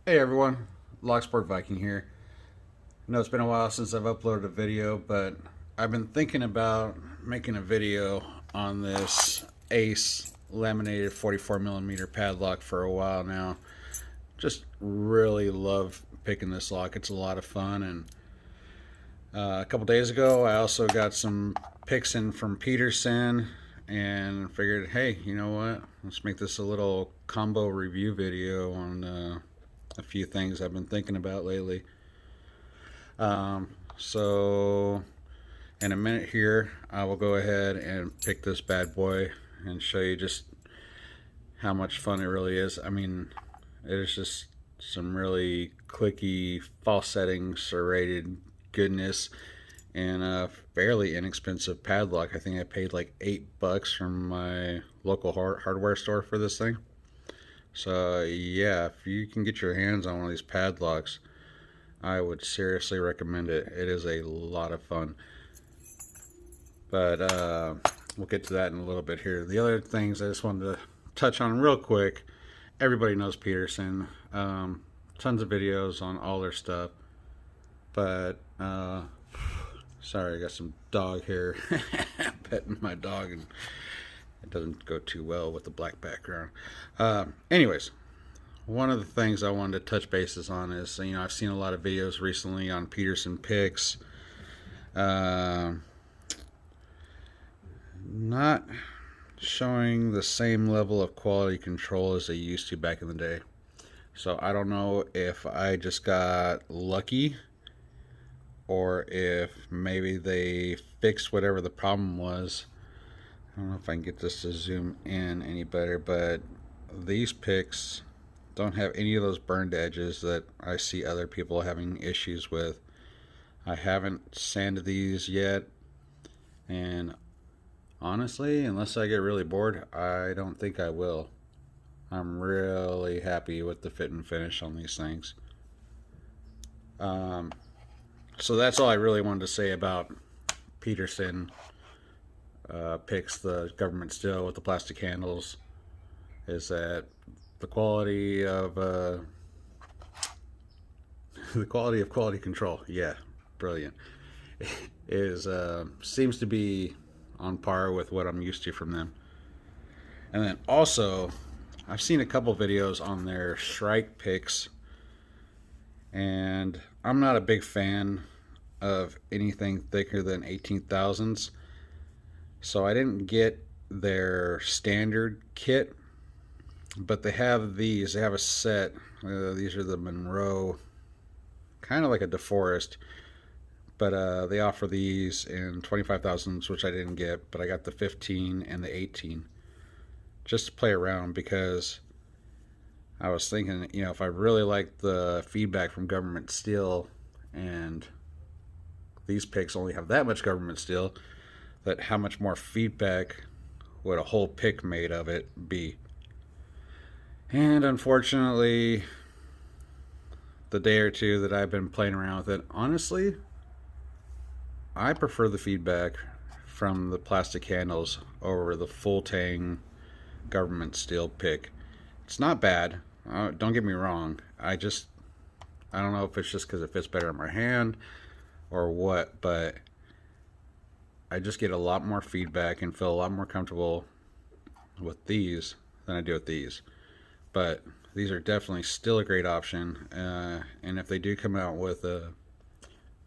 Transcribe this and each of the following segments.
Hey everyone, Locksport Viking here. I know it's been a while since I've uploaded a video, but I've been thinking about making a video on this Ace laminated 44mm padlock for a while now. Just really love picking this lock. It's a lot of fun, and a couple days ago I also got some picks in from Peterson and figured, hey, you know what? Let's make this a little combo review video on a few things I've been thinking about lately. So, in a minute here, I will go ahead and pick this bad boy and show you just how much fun it really is. I mean, it is just some really clicky, false settings, serrated goodness, and a fairly inexpensive padlock. I think I paid like $8 from my local hardware store for this thing. So yeah, if you can get your hands on one of these padlocks, I would seriously recommend it. It is a lot of fun. But we'll get to that in a little bit here. The other things I just wanted to touch on real quick. Everybody knows Peterson. Tons of videos on all their stuff. But sorry, I got some dog hair. Petting my dog, and it doesn't go too well with the black background. Anyways, one of the things I wanted to touch bases on is, I've seen a lot of videos recently on Peterson picks. Not showing the same level of quality control as they used to back in the day. So I don't know if I just got lucky or if maybe they fixed whatever the problem was. I don't know if I can get this to zoom in any better, but these picks don't have any of those burned edges that I see other people having issues with. I haven't sanded these yet, and honestly, unless I get really bored, I don't think I will. I'm really happy with the fit and finish on these things. So that's all I really wanted to say about Peterson picks, the government steel with the plastic handles, is that the quality of the quality of quality control, yeah, brilliant, is seems to be on par with what I'm used to from them. And then also, I've seen a couple videos on their Shrike picks, and I'm not a big fan of anything thicker than 18,000s. So I didn't get their standard kit, but they have these. They have a set. These are the Munro, kind of like a DeForest, but they offer these in 25,000s, which I didn't get, but I got the 15 and the 18 just to play around, because I was thinking, if I really like the feedback from government steel, and these picks only have that much government steel, that how much more feedback would a whole pick made of it be? And unfortunately, the day or two that I've been playing around with it, honestly, I prefer the feedback from the plastic handles over the full tang government steel pick. It's not bad. Don't get me wrong. I don't know if it's just because it fits better in my hand or what, but I just get a lot more feedback and feel a lot more comfortable with these than I do with these. But these are definitely still a great option. And if they do come out with a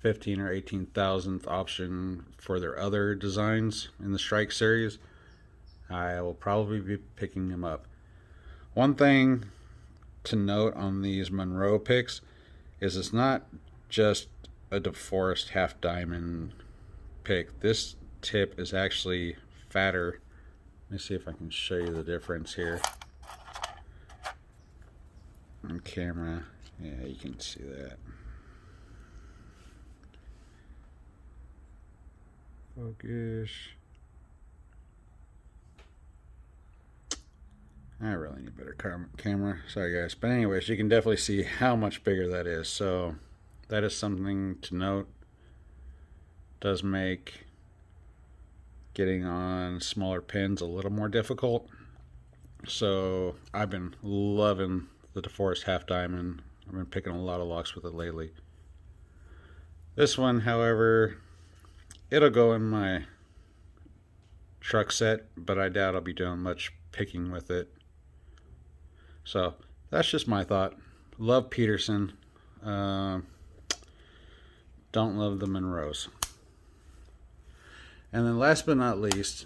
15 or 18,000th option for their other designs in the Shrike series, I will probably be picking them up. One thing to note on these Munro picks is it's not just a DeForest half diamond pick. This tip is actually fatter. Let me see if I can show you the difference here on camera. Yeah, you can see that. Focus. I really need a better camera. Sorry guys. But anyways, you can definitely see how much bigger that is. So that is something to note. Does make getting on smaller pins a little more difficult. So I've been loving the DeForest half diamond I've been picking a lot of locks with it lately. This one, however, it'll go in my truck set, but I doubt I'll be doing much picking with it. So that's just my thought. Love Peterson. Don't love the Munros. And then last but not least,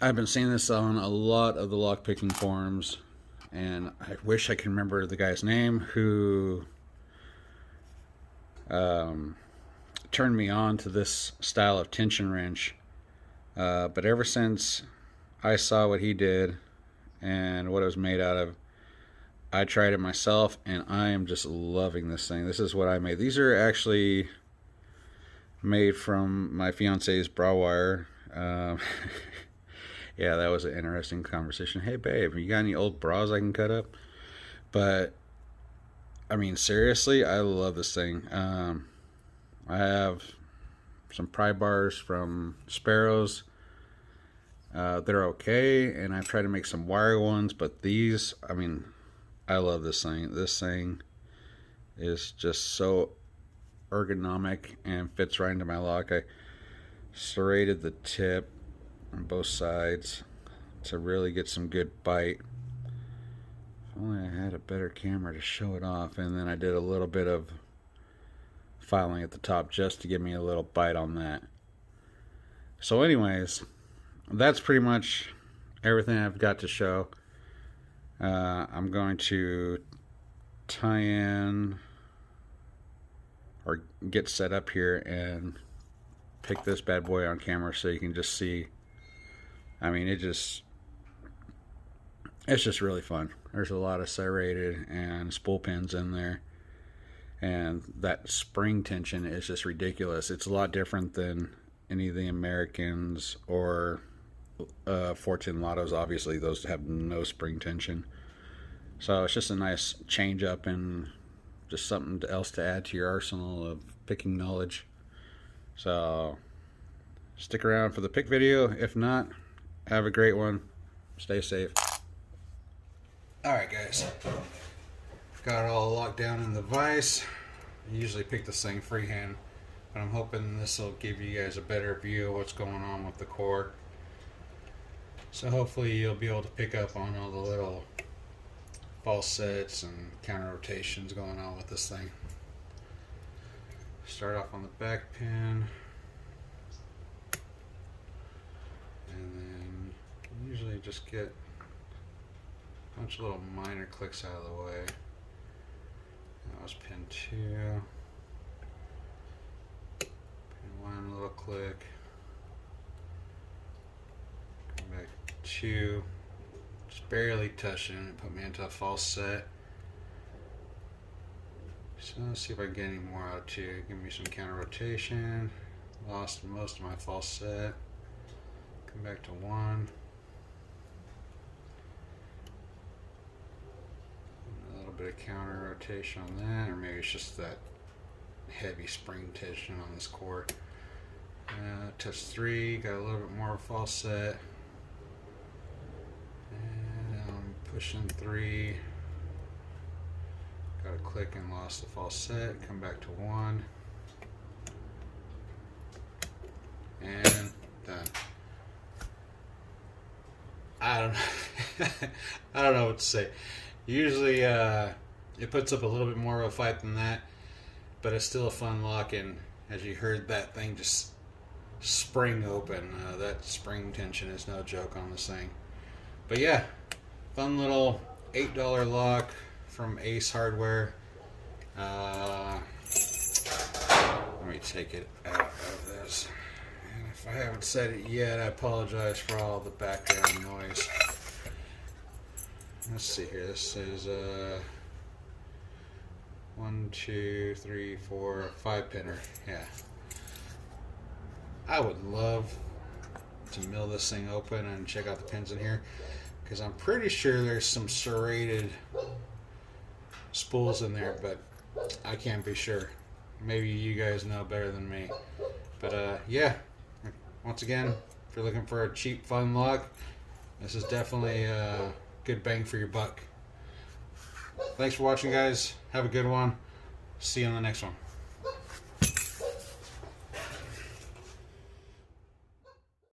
I've been seeing this on a lot of the lockpicking forums, and I wish I could remember the guy's name who turned me on to this style of tension wrench. But ever since I saw what he did and what it was made out of, I tried it myself, and I am just loving this thing. This is what I made. These are actually made from my fiance's bra wire. Yeah, that was an interesting conversation. Hey, babe, you got any old bras I can cut up? But, I mean, seriously, I love this thing. I have some pry bars from Sparrows. They're okay, and I've tried to make some wire ones, but these, I mean, I love this thing. This thing is just so ergonomic and fits right into my lock. I serrated the tip on both sides to really get some good bite. If only I had a better camera to show it off. And then I did a little bit of filing at the top just to give me a little bite on that. So anyways, that's pretty much everything I've got to show. I'm going to tie in or get set up here and pick this bad boy on camera so you can just see. I mean, it's just really fun. There's a lot of serrated and spool pins in there, and that spring tension is just ridiculous. It's a lot different than any of the Americans or 410 Lottos. Obviously those have no spring tension, so it's just a nice change up and just something else to add to your arsenal of picking knowledge. So stick around for the pick video. If not, have a great one. Stay safe. Alright guys, got it all locked down in the vise. I usually pick this thing freehand, but I'm hoping this will give you guys a better view of what's going on with the core. So hopefully you'll be able to pick up on all the little false sets and counter rotations going on with this thing. Start off on the back pin, and then usually just get a bunch of little minor clicks out of the way. That was pin 2. Pin 1, little click. Come back 2. Just barely touching it, put me into a false set. So let's see if I can get any more out of 2. Give me some counter rotation. Lost most of my false set. Come back to 1. A little bit of counter rotation on that, or maybe it's just that heavy spring tension on this core. Touch 3, got a little bit more false set. And I'm pushing 3. Got a click and lost the false set. Come back to 1. And done. I don't know. I don't know what to say. Usually it puts up a little bit more of a fight than that, but it's still a fun lock, and as you heard, that thing just spring open. That spring tension is no joke on this thing. But yeah, fun little $8 lock from Ace Hardware. Let me take it out of this. And if I haven't said it yet, I apologize for all the background noise. Let's see here. This is 1, 2, 3, 4, 5 pinner. Yeah. I would love to mill this thing open and check out the pins in here, because I'm pretty sure there's some serrated spools in there, but I can't be sure. Maybe you guys know better than me. But yeah, once again, if you're looking for a cheap, fun lock, this is definitely a good bang for your buck. Thanks for watching, guys. Have a good one. See you on the next one.